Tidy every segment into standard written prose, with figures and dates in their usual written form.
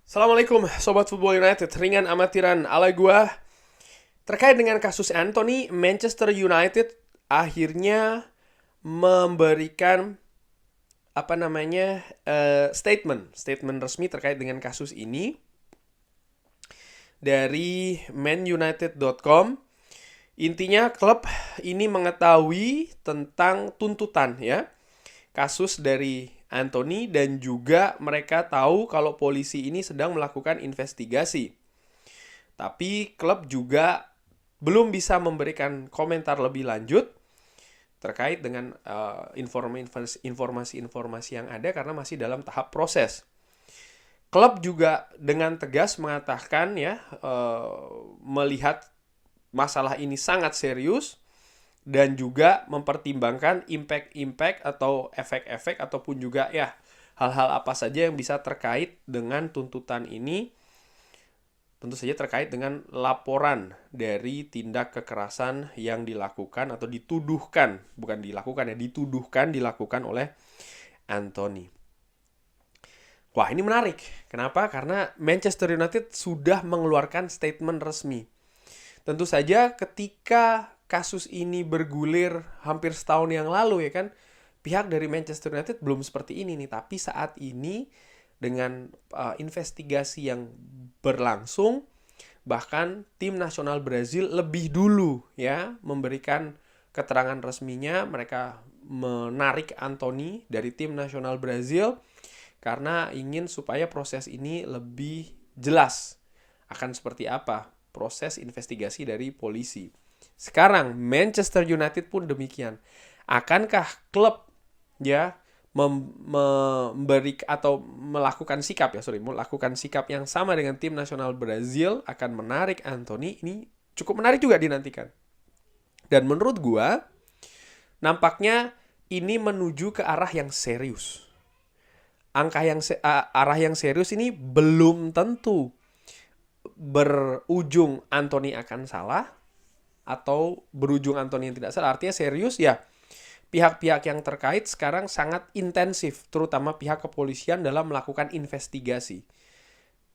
Assalamualaikum Sobat Football United, ringan amatiran ala gua. Terkait dengan kasus Anthony, Manchester United akhirnya memberikan statement resmi terkait dengan kasus ini dari manunited.com. Intinya klub ini mengetahui tentang tuntutan ya kasus dari Anthony dan juga mereka tahu kalau polisi ini sedang melakukan investigasi. Tapi klub juga belum bisa memberikan komentar lebih lanjut terkait dengan informasi-informasi yang ada karena masih dalam tahap proses. Klub juga dengan tegas mengatakan melihat masalah ini sangat serius dan juga mempertimbangkan impact-impact atau efek-efek ataupun juga hal-hal apa saja yang bisa terkait dengan tuntutan ini. Tentu saja terkait dengan laporan dari tindak kekerasan yang dilakukan atau dituduhkan, bukan dilakukan dituduhkan dilakukan oleh Anthony. Wah, ini menarik. Kenapa? Karena Manchester United sudah mengeluarkan statement resmi. Tentu saja ketika kasus ini bergulir hampir setahun yang lalu pihak dari Manchester United belum seperti ini nih. Tapi saat ini dengan investigasi yang berlangsung, bahkan tim nasional Brazil lebih dulu memberikan keterangan resminya. Mereka menarik Anthony dari tim nasional Brazil karena ingin supaya proses ini lebih jelas akan seperti apa proses investigasi dari polisi. Sekarang Manchester United pun demikian. Akankah klub memberi atau melakukan sikap yang sama dengan tim nasional Brazil akan menarik Anthony? Ini cukup menarik juga dinantikan. Dan menurut gua nampaknya ini menuju ke arah yang serius. Arah yang serius ini belum tentu berujung Anthony akan salah atau berujung Anthony yang tidak salah. Artinya serius pihak-pihak yang terkait sekarang sangat intensif, terutama pihak kepolisian dalam melakukan investigasi.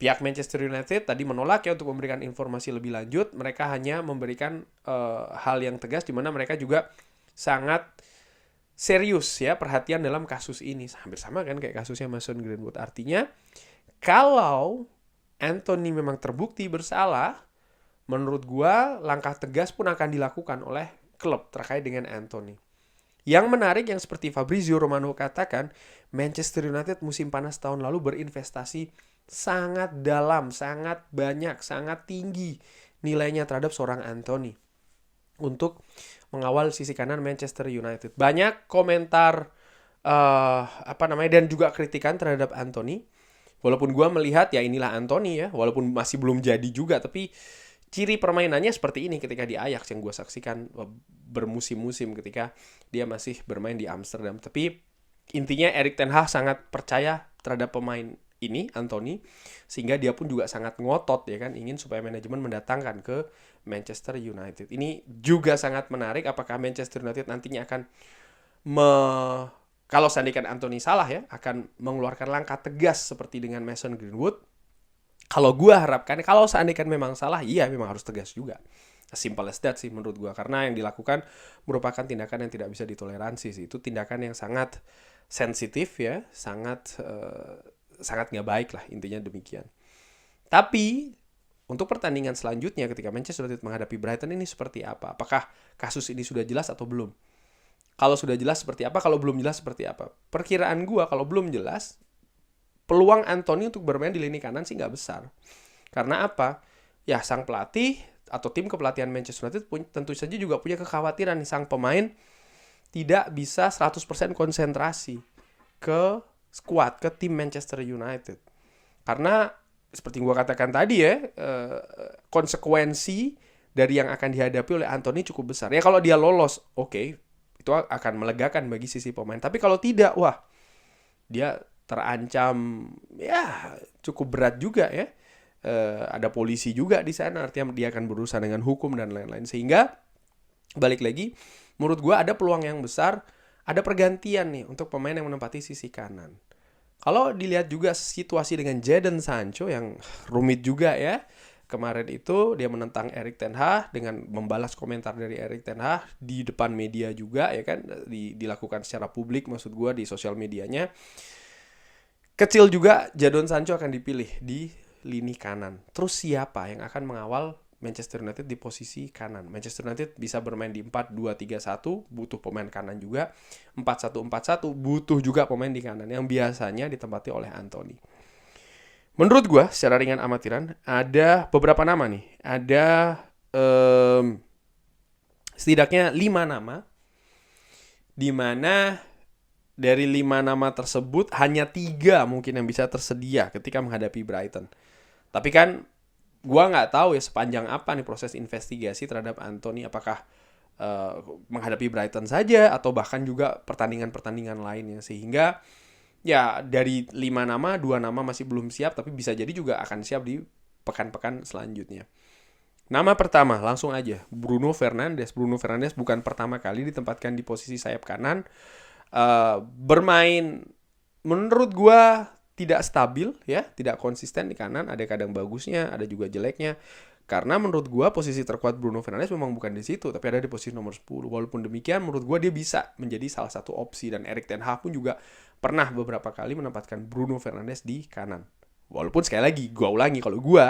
Pihak Manchester United tadi menolak untuk memberikan informasi lebih lanjut. Mereka hanya memberikan hal yang tegas di mana mereka juga sangat serius perhatian dalam kasus ini. Hampir sama kan kayak kasusnya Mason Greenwood. Artinya kalau Anthony memang terbukti bersalah, menurut gua langkah tegas pun akan dilakukan oleh klub terkait dengan Anthony. Yang menarik yang seperti Fabrizio Romano katakan, Manchester United musim panas tahun lalu berinvestasi sangat dalam, sangat banyak, sangat tinggi nilainya terhadap seorang Anthony untuk mengawal sisi kanan Manchester United. Banyak komentar dan juga kritikan terhadap Anthony. Walaupun gue melihat inilah Anthony walaupun masih belum jadi juga, tapi ciri permainannya seperti ini ketika di Ajax yang gue saksikan bermusim-musim ketika dia masih bermain di Amsterdam. Tapi intinya Erik ten Hag sangat percaya terhadap pemain ini, Anthony, sehingga dia pun juga sangat ngotot ingin supaya manajemen mendatangkan ke Manchester United. Ini juga sangat menarik, apakah Manchester United nantinya akan kalau seandainya Anthony salah akan mengeluarkan langkah tegas seperti dengan Mason Greenwood. Kalau gue harapkan kalau seandainya memang salah, memang harus tegas juga. Simple as that sih menurut gue. Karena yang dilakukan merupakan tindakan yang tidak bisa ditoleransi sih. Itu tindakan yang sangat sensitif sangat nggak baik lah, intinya demikian. Tapi untuk pertandingan selanjutnya ketika Manchester United menghadapi Brighton ini seperti apa? Apakah kasus ini sudah jelas atau belum? Kalau sudah jelas seperti apa, kalau belum jelas seperti apa? Perkiraan gue kalau belum jelas, peluang Anthony untuk bermain di lini kanan sih nggak besar. Karena apa? Sang pelatih atau tim kepelatihan Manchester United tentu saja juga punya kekhawatiran sang pemain tidak bisa 100% konsentrasi ke squad, ke tim Manchester United. Karena seperti gue katakan tadi konsekuensi dari yang akan dihadapi oleh Anthony cukup besar. Kalau dia lolos, oke, itu akan melegakan bagi sisi pemain. Tapi kalau tidak, dia terancam cukup berat juga ada polisi juga di sana, artinya dia akan berurusan dengan hukum dan lain-lain. Sehingga balik lagi, menurut gue ada peluang yang besar, ada pergantian nih untuk pemain yang menempati sisi kanan. Kalau dilihat juga situasi dengan Jadon Sancho yang rumit juga ya. Kemarin itu dia menentang Erik ten Hag dengan membalas komentar dari Erik ten Hag di depan media juga ya kan, dilakukan secara publik maksud gue di sosial medianya. Kecil juga Jadon Sancho akan dipilih di lini kanan. Terus siapa yang akan mengawal Manchester United di posisi kanan? Manchester United bisa bermain di 4-2-3-1, butuh pemain kanan juga. 4-1-4-1, butuh juga pemain di kanan yang biasanya ditempati oleh Anthony. Menurut gue, secara ringan amatiran, ada beberapa nama nih. Ada setidaknya 5 nama, di mana dari 5 nama tersebut hanya 3 mungkin yang bisa tersedia ketika menghadapi Brighton. Tapi kan gue nggak tahu ya sepanjang apa nih proses investigasi terhadap Anthony, apakah menghadapi Brighton saja atau bahkan juga pertandingan-pertandingan lainnya, sehingga ya dari 5 nama 2 nama masih belum siap, tapi bisa jadi juga akan siap di pekan-pekan selanjutnya. Nama pertama langsung aja Bruno Fernandes. Bruno Fernandes bukan pertama kali ditempatkan di posisi sayap kanan. Bermain menurut gue tidak stabil ya, tidak konsisten di kanan, ada kadang bagusnya, ada juga jeleknya. Karena menurut gue posisi terkuat Bruno Fernandes memang bukan di situ, tapi ada di posisi nomor 10. Walaupun demikian menurut gue dia bisa menjadi salah satu opsi, dan Erik ten Hag pun juga pernah beberapa kali menempatkan Bruno Fernandes di kanan. Walaupun sekali lagi gue ulangi, kalau gue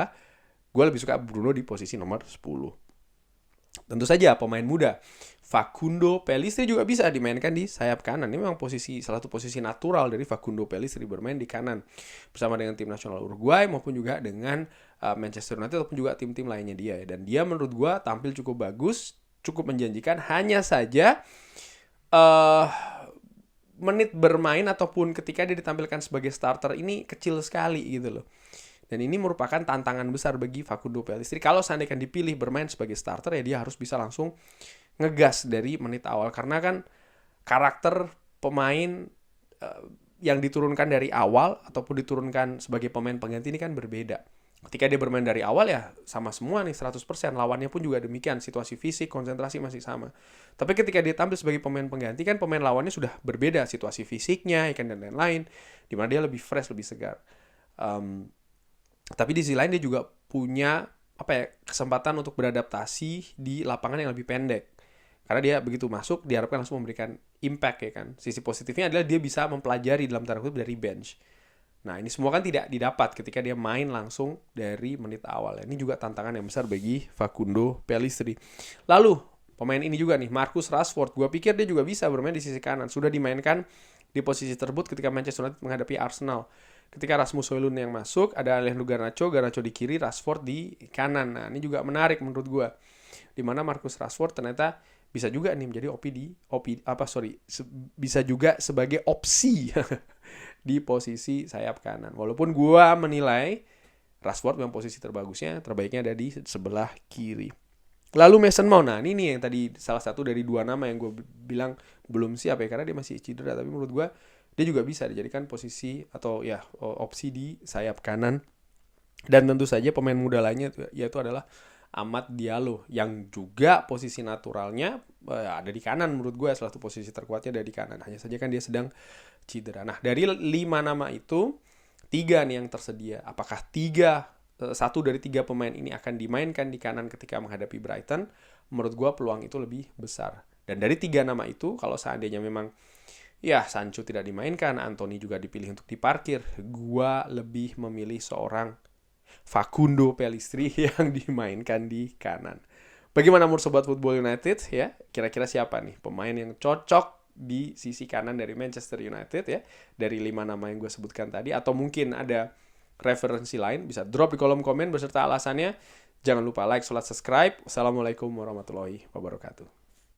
lebih suka Bruno di posisi nomor 10. Tentu saja pemain muda Facundo Pellistri juga bisa dimainkan di sayap kanan. Ini memang salah satu posisi natural dari Facundo Pellistri, bermain di kanan bersama dengan tim nasional Uruguay maupun juga dengan Manchester United ataupun juga tim-tim lainnya dia. Dan dia menurut gue tampil cukup bagus, cukup menjanjikan. Hanya saja menit bermain ataupun ketika dia ditampilkan sebagai starter ini kecil sekali gitu loh. Dan ini merupakan tantangan besar bagi Facundo Pellistri. Kalau seandainya dipilih bermain sebagai starter, ya dia harus bisa langsung ngegas dari menit awal. Karena kan karakter pemain yang diturunkan dari awal ataupun diturunkan sebagai pemain pengganti ini kan berbeda. Ketika dia bermain dari awal ya sama semua nih 100%. Lawannya pun juga demikian. Situasi fisik, konsentrasi masih sama. Tapi ketika dia tampil sebagai pemain pengganti kan pemain lawannya sudah berbeda. Situasi fisiknya dan lain-lain. Dimana dia lebih fresh, lebih segar. Tapi di sisi lain dia juga punya kesempatan untuk beradaptasi di lapangan yang lebih pendek. Karena dia begitu masuk diharapkan langsung memberikan impact ya kan. Sisi positifnya adalah dia bisa mempelajari dalam tanda kutip dari bench. Nah ini semua kan tidak didapat ketika dia main langsung dari menit awal. Ini juga tantangan yang besar bagi Facundo Pellistri. Lalu pemain ini juga nih, Marcus Rashford. Gue pikir dia juga bisa bermain di sisi kanan. Sudah dimainkan di posisi tersebut ketika Manchester United menghadapi Arsenal. Ketika Rasmus Højlund yang masuk, ada Alejandro Garnacho di kiri, Rashford di kanan. Nah, ini juga menarik menurut gue. Dimana Marcus Rashford ternyata bisa juga nih menjadi bisa juga sebagai opsi di posisi sayap kanan. Walaupun gue menilai Rashford memang posisi terbaiknya ada di sebelah kiri. Lalu Mason Mount, nah ini nih yang tadi salah satu dari 2 nama yang gue bilang belum siap ya, karena dia masih cedera. Tapi menurut gue dia juga bisa dijadikan posisi atau ya opsi di sayap kanan. Dan tentu saja pemain muda lainnya yaitu adalah Amad Diallo, yang juga posisi naturalnya ada di kanan menurut gue. Salah satu posisi terkuatnya ada di kanan. Hanya saja kan dia sedang cedera. Nah dari 5 nama itu 3 nih yang tersedia. Apakah 1 dari 3 pemain ini akan dimainkan di kanan ketika menghadapi Brighton? Menurut gue peluang itu lebih besar. Dan dari 3 nama itu, kalau seandainya memang ya Sancho tidak dimainkan, Anthony juga dipilih untuk diparkir, gua lebih memilih seorang Facundo Pellistri yang dimainkan di kanan. Bagaimana menurut Sobat Football United ya? Kira-kira siapa nih pemain yang cocok di sisi kanan dari Manchester United ya? Dari 5 nama yang gue sebutkan tadi. Atau mungkin ada referensi lain, bisa drop di kolom komen beserta alasannya. Jangan lupa like, subscribe. Wassalamualaikum warahmatullahi wabarakatuh.